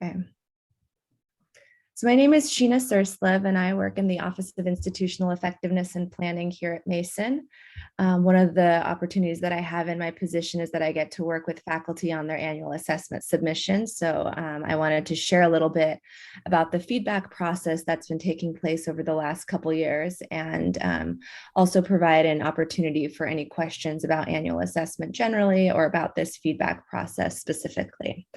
Okay. So my name is Sheena Surslev, and I work in the Office of Institutional Effectiveness and Planning here at Mason. One of the opportunities that I have in my position is that I get to work with faculty on their annual assessment submissions. So I wanted to share a little bit about the feedback process that's been taking place over the last couple of years, and also provide an opportunity for any questions about annual assessment generally or about this feedback process specifically.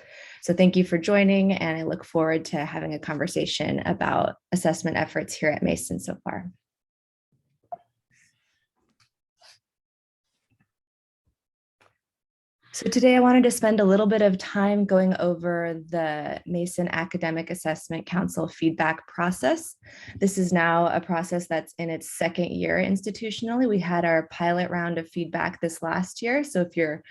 So thank you for joining, and I look forward to having a conversation about assessment efforts here at Mason so far. So today I wanted to spend a little bit of time going over the Mason Academic Assessment Council feedback process. This is now a process that's in its second year institutionally. We had our pilot round of feedback this last year. So if you're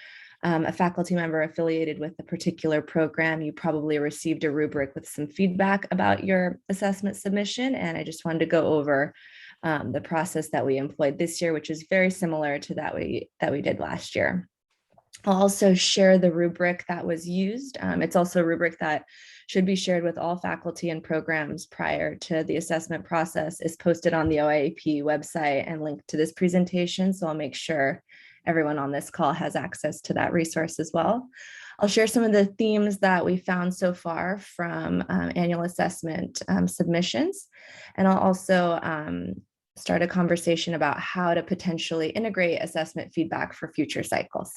a faculty member affiliated with a particular program, you probably received a rubric with some feedback about your assessment submission. And I just wanted to go over the process that we employed this year, which is very similar to that we did last year. I'll also share the rubric that was used. It's also a rubric that should be shared with all faculty and programs prior to the assessment process. Is posted on the OIAP website and linked to this presentation. So I'll make sure everyone on this call has access to that resource as well. I'll share some of the themes that we found so far from annual assessment submissions. And I'll also start a conversation about how to potentially integrate assessment feedback for future cycles.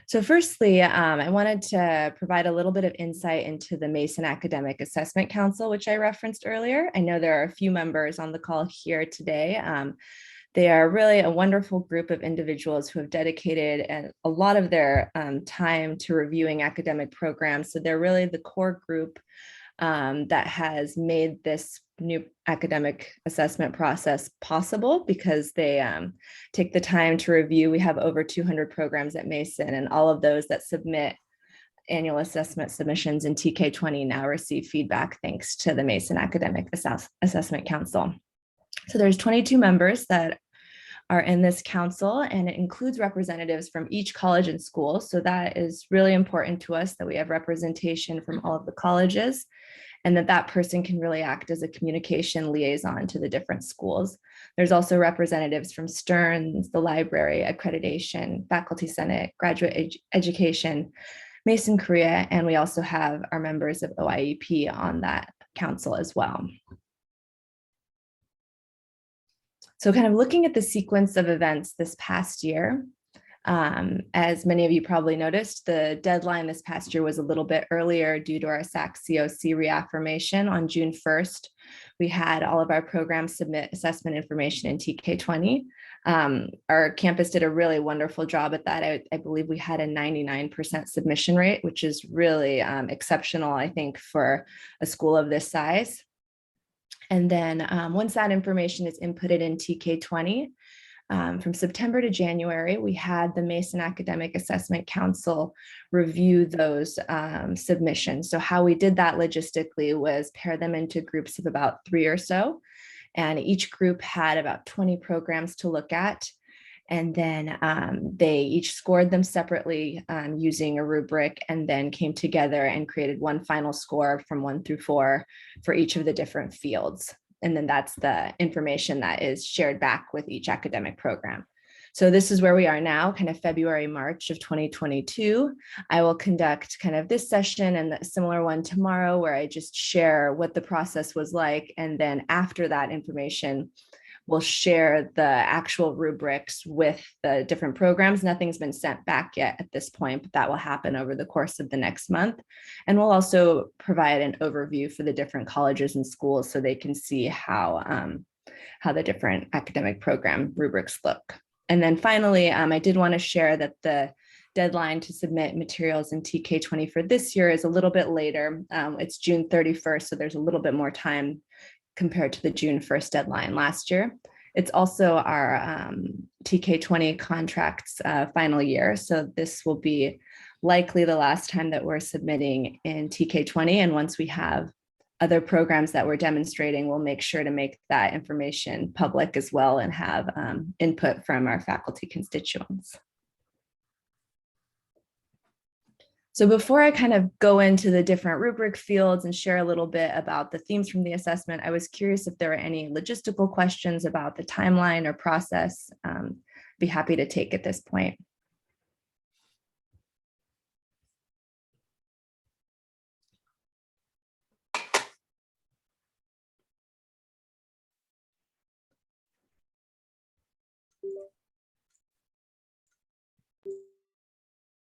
So firstly, I wanted to provide a little bit of insight into the Mason Academic Assessment Council, which I referenced earlier. I know there are a few members on the call here today. They are really a wonderful group of individuals who have dedicated a lot of their time to reviewing academic programs. So they're really the core group that has made this new academic assessment process possible, because they take the time to review. We have over 200 programs at Mason, and all of those that submit annual assessment submissions in TK20 now receive feedback thanks to the Mason Academic Assessment Council. So there's 22 members that are in this council, and it includes representatives from each college and school. So that is really important to us, that we have representation from all of the colleges, and that person can really act as a communication liaison to the different schools. There's also representatives from Stearns, the library, accreditation, faculty senate, graduate education, Mason Korea, and we also have our members of OIEP on that council as well. So kind of looking at the sequence of events this past year, as many of you probably noticed, the deadline this past year was a little bit earlier due to our SAC COC reaffirmation. On June 1st, we had all of our programs submit assessment information in TK20. Our campus did a really wonderful job at that. I believe we had a 99% submission rate, which is really exceptional, I think, for a school of this size. And then once that information is inputted in TK20, from September to January, we had the Mason Academic Assessment Council review those submissions. So how we did that logistically was pair them into groups of about 3 or so, and each group had about 20 programs to look at. And then they each scored them separately using a rubric, and then came together and created one final score from 1 through 4 for each of the different fields. And then that's the information that is shared back with each academic program. So this is where we are now, kind of February, March of 2022. I will conduct kind of this session and a similar one tomorrow, where I just share what the process was like. And then after that information, we'll share the actual rubrics with the different programs. Nothing's been sent back yet at this point, but that will happen over the course of the next month. And we'll also provide an overview for the different colleges and schools so they can see how the different academic program rubrics look. And then finally, I did want to share that the deadline to submit materials in TK20 for this year is a little bit later. It's June 31st, so there's a little bit more time compared to the June 1st deadline last year. It's also our TK20 contract's final year. So this will be likely the last time that we're submitting in TK20. And once we have other programs that we're demonstrating, we'll make sure to make that information public as well and have input from our faculty constituents. So before I kind of go into the different rubric fields and share a little bit about the themes from the assessment, I was curious if there were any logistical questions about the timeline or process. Be happy to take at this point.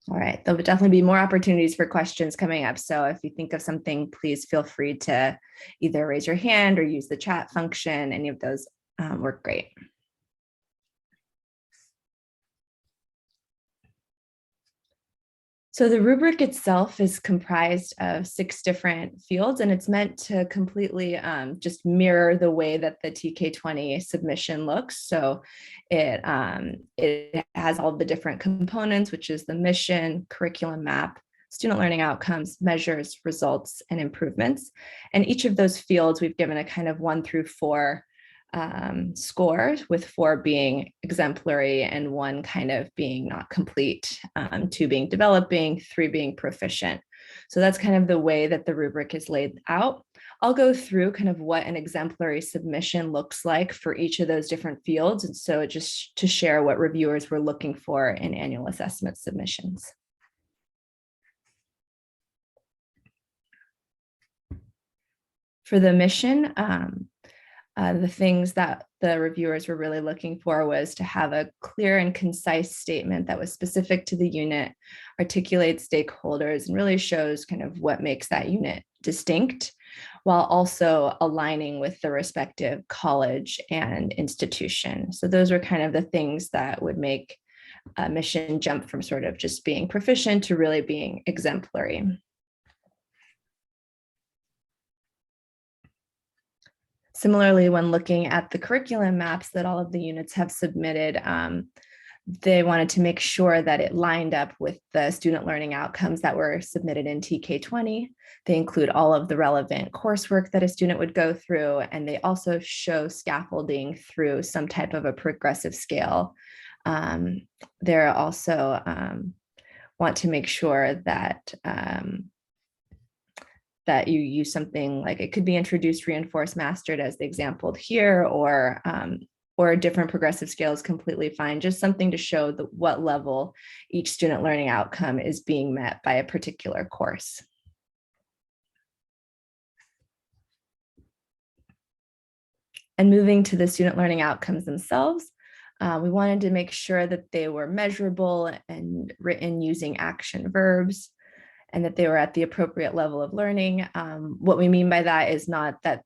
All right, there'll definitely be more opportunities for questions coming up. So if you think of something, please feel free to either raise your hand or use the chat function. Any of those work great. So the rubric itself is comprised of 6 different fields, and it's meant to completely just mirror the way that the TK20 submission looks. So it has all the different components, which is the mission, curriculum map, student learning outcomes, measures, results, and improvements. And each of those fields, we've given a kind of 1 through 4 score, with 4 being exemplary and 1 kind of being not complete, 2 being developing, 3 being proficient. So that's kind of the way that the rubric is laid out. I'll go through kind of what an exemplary submission looks like for each of those different fields. And so just to share what reviewers were looking for in annual assessment submissions. For the mission, the things that the reviewers were really looking for was to have a clear and concise statement that was specific to the unit, articulates stakeholders, and really shows kind of what makes that unit distinct, while also aligning with the respective college and institution. So those were kind of the things that would make a mission jump from sort of just being proficient to really being exemplary. Similarly, when looking at the curriculum maps that all of the units have submitted, they wanted to make sure that it lined up with the student learning outcomes that were submitted in TK20. They include all of the relevant coursework that a student would go through, and they also show scaffolding through some type of a progressive scale. They're also want to make sure that that you use something like, it could be introduced, reinforced, mastered as the exampled here, or a different progressive scale is completely fine. Just something to show what level each student learning outcome is being met by a particular course. And moving to the student learning outcomes themselves, we wanted to make sure that they were measurable and written using action verbs, and that they were at the appropriate level of learning. What we mean by that is not that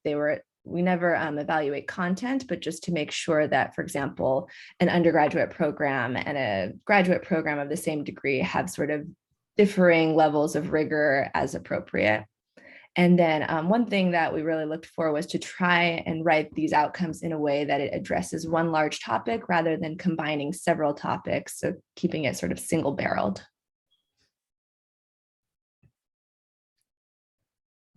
we never evaluate content, but just to make sure that, for example, an undergraduate program and a graduate program of the same degree have sort of differing levels of rigor as appropriate. And then one thing that we really looked for was to try and write these outcomes in a way that it addresses one large topic rather than combining several topics, so keeping it sort of single-barreled.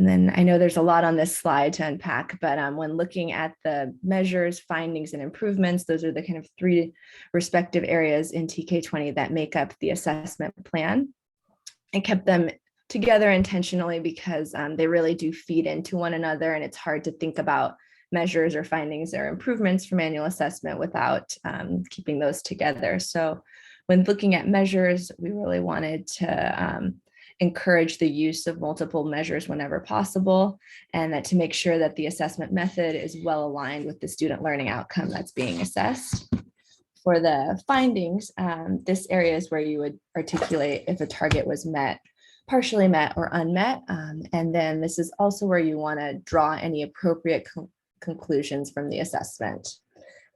And then I know there's a lot on this slide to unpack, but when looking at the measures, findings, and improvements, those are the kind of 3 respective areas in TK20 that make up the assessment plan. I kept them together intentionally because they really do feed into one another, and it's hard to think about measures or findings or improvements from annual assessment without keeping those together. So when looking at measures, we really wanted to encourage the use of multiple measures whenever possible, and that to make sure that the assessment method is well aligned with the student learning outcome that's being assessed. For the findings, this area is where you would articulate if a target was met, partially met, or unmet. And then this is also where you want to draw any appropriate conclusions from the assessment,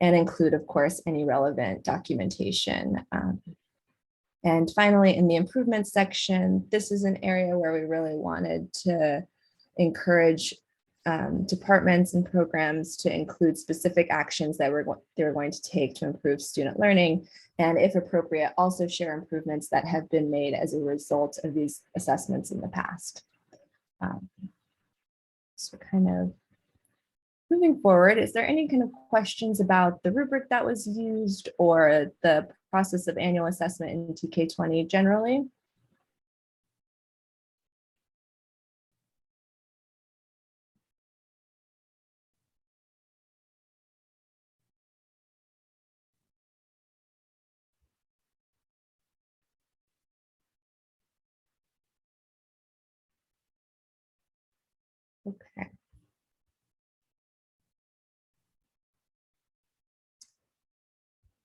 and include, of course, any relevant documentation. And finally, in the improvement section, this is an area where we really wanted to encourage departments and programs to include specific actions that they were going to take to improve student learning, and if appropriate, also share improvements that have been made as a result of these assessments in the past. So kind of moving forward, is there any kind of questions about the rubric that was used or the process of annual assessment in TK20 generally? Okay.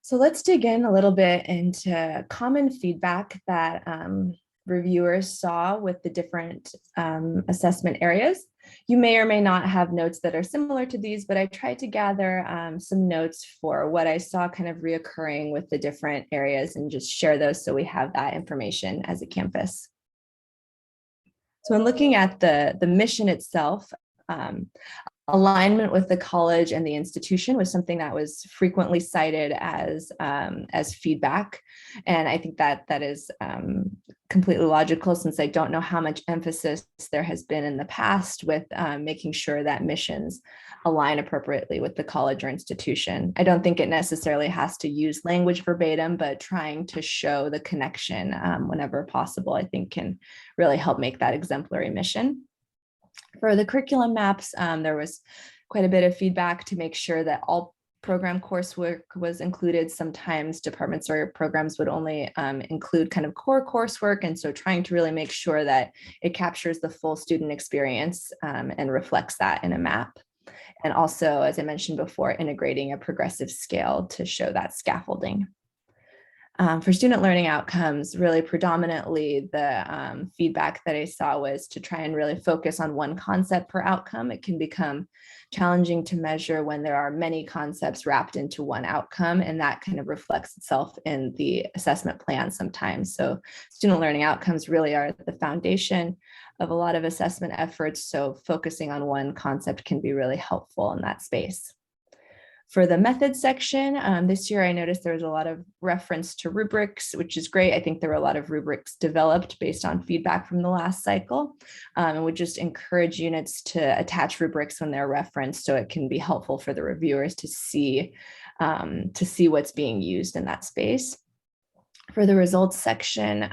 So let's dig in a little bit into common feedback that reviewers saw with the different assessment areas. You may or may not have notes that are similar to these, but I tried to gather some notes for what I saw kind of reoccurring with the different areas and just share those so we have that information as a campus. So in looking at the mission itself, alignment with the college and the institution was something that was frequently cited as feedback. And I think that that is completely logical, since I don't know how much emphasis there has been in the past with making sure that missions align appropriately with the college or institution. I don't think it necessarily has to use language verbatim, but trying to show the connection whenever possible, I think can really help make that exemplary mission. For the curriculum maps, there was quite a bit of feedback to make sure that all program coursework was included. Sometimes departments or programs would only include kind of core coursework. And so trying to really make sure that it captures the full student experience and reflects that in a map. And also, as I mentioned before, integrating a progressive scale to show that scaffolding. For student learning outcomes, really predominantly the feedback that I saw was to try and really focus on one concept per outcome. It can become challenging to measure when there are many concepts wrapped into one outcome, and that kind of reflects itself in the assessment plan sometimes. So student learning outcomes really are the foundation of a lot of assessment efforts. So focusing on one concept can be really helpful in that space. For the method section, this year I noticed there was a lot of reference to rubrics, which is great. I think there were a lot of rubrics developed based on feedback from the last cycle, and would just encourage units to attach rubrics when they're referenced, so it can be helpful for the reviewers to see what's being used in that space. For the results section,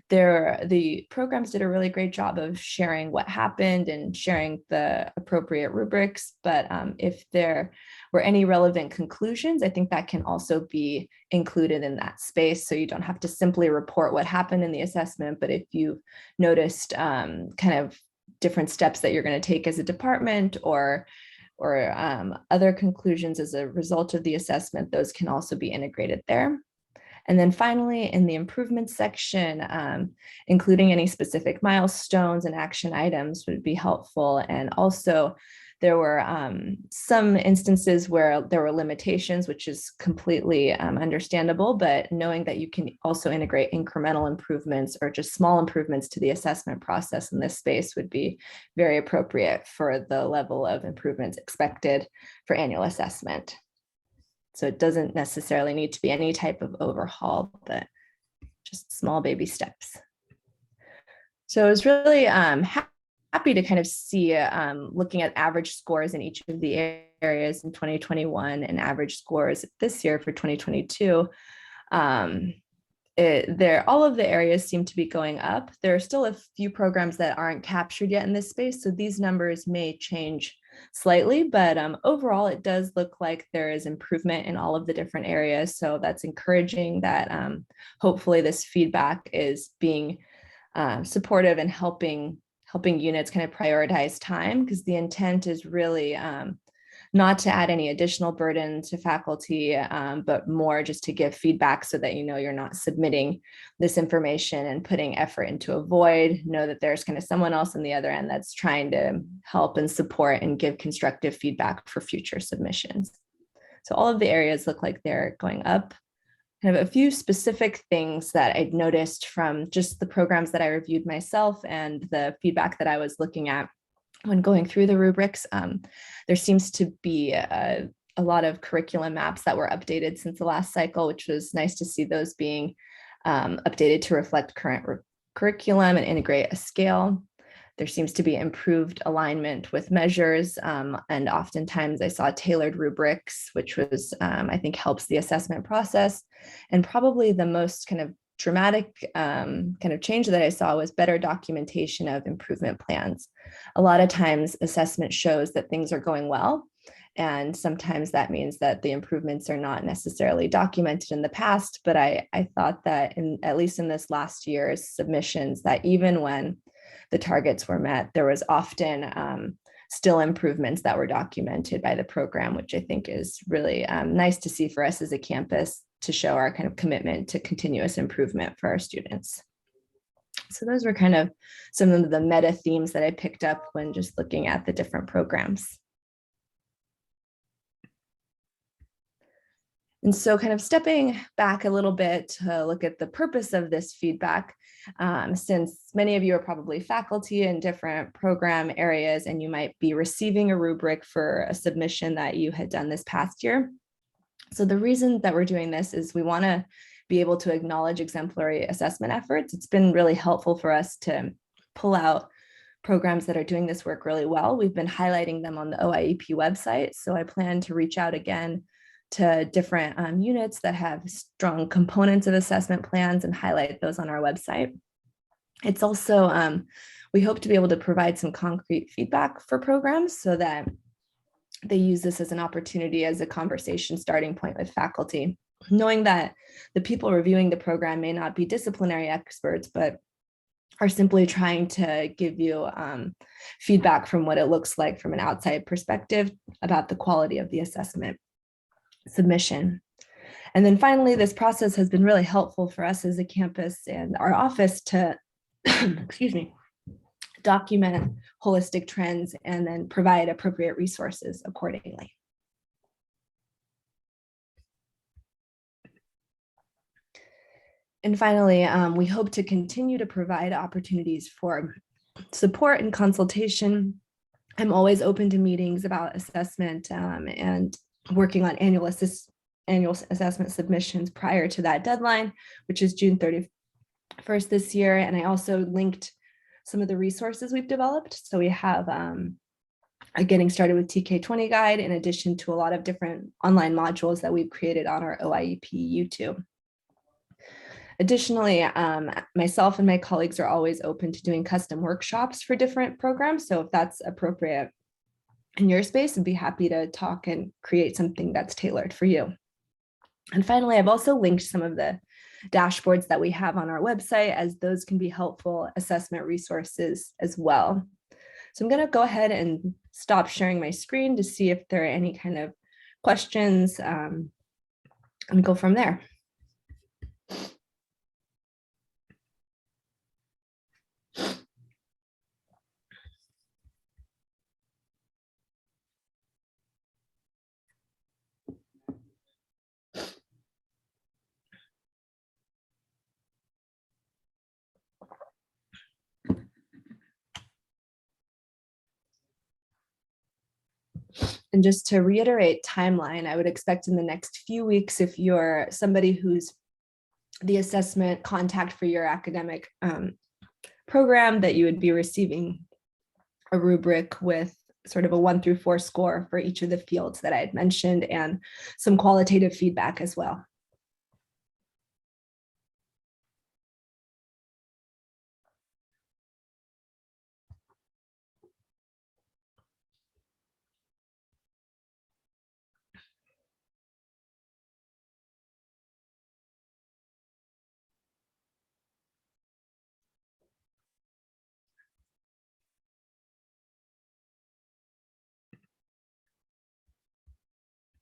the programs did a really great job of sharing what happened and sharing the appropriate rubrics. But if there were any relevant conclusions, I think that can also be included in that space. So you don't have to simply report what happened in the assessment, but if you've noticed kind of different steps that you're going to take as a department or other conclusions as a result of the assessment, those can also be integrated there. And then finally, in the improvement section, including any specific milestones and action items would be helpful. And also, there were some instances where there were limitations, which is completely understandable, but knowing that you can also integrate incremental improvements or just small improvements to the assessment process in this space would be very appropriate for the level of improvements expected for annual assessment. So it doesn't necessarily need to be any type of overhaul, but just small baby steps. So I was really happy to kind of see looking at average scores in each of the areas in 2021 and average scores this year for 2022. All of the areas seem to be going up. There are still a few programs that aren't captured yet in this space, so these numbers may change slightly, but overall it does look like there is improvement in all of the different areas. So that's encouraging that hopefully this feedback is being supportive and helping units kind of prioritize time, because the intent is really not to add any additional burden to faculty, but more just to give feedback so that you're not submitting this information and putting effort into a void. Know that there's kind of someone else on the other end that's trying to help and support and give constructive feedback for future submissions. So all of the areas look like they're going up. Kind of a few specific things that I'd noticed from just the programs that I reviewed myself and the feedback that I was looking at when going through the rubrics. There seems to be a lot of curriculum maps that were updated since the last cycle, which was nice to see those being updated to reflect current curriculum and integrate a scale. There seems to be improved alignment with measures, and oftentimes I saw tailored rubrics, which was, I think, helps the assessment process. And probably the most kind of dramatic kind of change that I saw was better documentation of improvement plans. A lot of times assessment shows that things are going well, and sometimes that means that the improvements are not necessarily documented in the past. But I thought that at least in this last year's submissions, that even when the targets were met, there was often still improvements that were documented by the program, which I think is really nice to see for us as a campus to show our kind of commitment to continuous improvement for our students. So those were kind of some of the meta themes that I picked up when just looking at the different programs. And so kind of stepping back a little bit to look at the purpose of this feedback, since many of you are probably faculty in different program areas and you might be receiving a rubric for a submission that you had done this past year. So the reason that we're doing this is we want to be able to acknowledge exemplary assessment efforts. It's been really helpful for us to pull out programs that are doing this work really well. We've been highlighting them on the OIEP website. So I plan to reach out again to different units that have strong components of assessment plans and highlight those on our website. It's also, we hope to be able to provide some concrete feedback for programs so that they use this as an opportunity as a conversation starting point with faculty, knowing that the people reviewing the program may not be disciplinary experts, but are simply trying to give you feedback from what it looks like from an outside perspective about the quality of the assessment submission. And then finally, this process has been really helpful for us as a campus and our office to, excuse me, document holistic trends and then provide appropriate resources accordingly. And finally, we hope to continue to provide opportunities for support and consultation. I'm always open to meetings about assessment and working on annual assessment submissions prior to that deadline, which is June 31st this year. And I also linked some of the resources we've developed. So we have a Getting Started with TK20 guide, in addition to a lot of different online modules that we've created on our OIEP YouTube. Additionally, myself and my colleagues are always open to doing custom workshops for different programs. So if that's appropriate in your space, I'd be happy to talk and create something that's tailored for you. And finally, I've also linked some of the dashboards that we have on our website, as those can be helpful assessment resources as well. So I'm going to go ahead and stop sharing my screen to see if there are any kind of questions and go from there. And just to reiterate timeline, I would expect in the next few weeks, if you're somebody who's the assessment contact for your academic program, that you would be receiving a rubric with sort of a 1 through 4 score for each of the fields that I had mentioned and some qualitative feedback as well.